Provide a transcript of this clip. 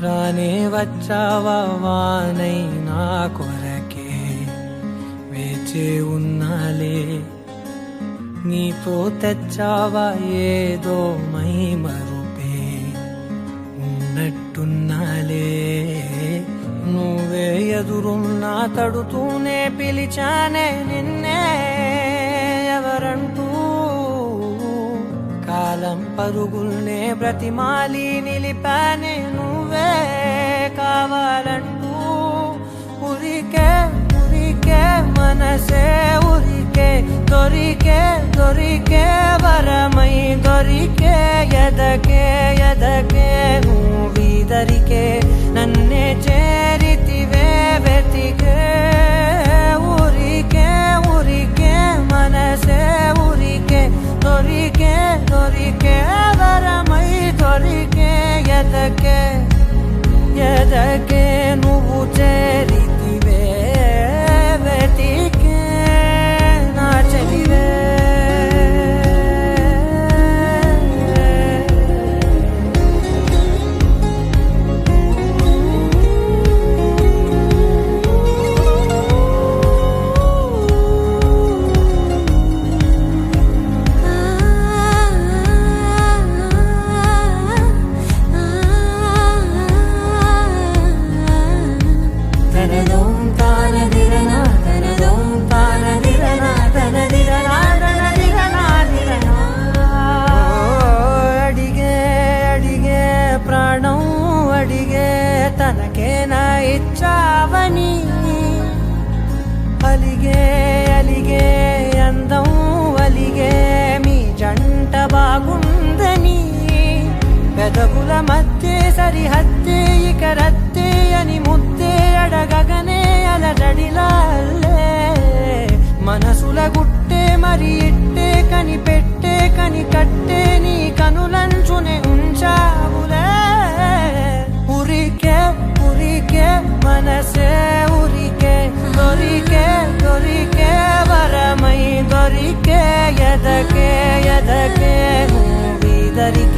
రానే వచ్చావా వానై నా కొరకే వేచే ఉన్నాలే నీతో తెచ్చావా ఏదో మై మరుపే ఉన్నట్టున్నాలే నువ్వే ఎదురున్నా తడుతూనే పిలిచానే నిన్నే ఎవరంటూ కాలం పరుగుల్నే బ్రతిమాలి నిలిపానే నువ్వే కావాలంటూ ఉరికే ఉరికే మనసే ఉరికే దొరికే దొరికే వరమై దొరికే ఎదకే ఎదకే నువ్విదరికే నన్నే చేరితివే వెతికే ఊరికే ఊరికే మనసే ఊరికే దొరికే దొరికే వరమై దొరికే ఎదకే ఎదకే నువ్వు చేరితివే వెతికే నా చెలివే తనకేనా ఇచ్చావని అలిగే అలిగే అందం అలిగే మీ జంట బాగుందని పెదవుల మధ్య సరిహద్దే ఇక రద్దే అని ముద్దే అడగగనే అలజడిలాలే మనసుల గుట్టే మరి ఇట్టే కని పెట్టే కని కట్టే నీ కనులంచునే ఉంచావులే ఉరికే ఉరికే మనసే ఉరికే దొరికే దొరికే వరమై దొరికే ఎదకే ఎదకే నువ్విదరికే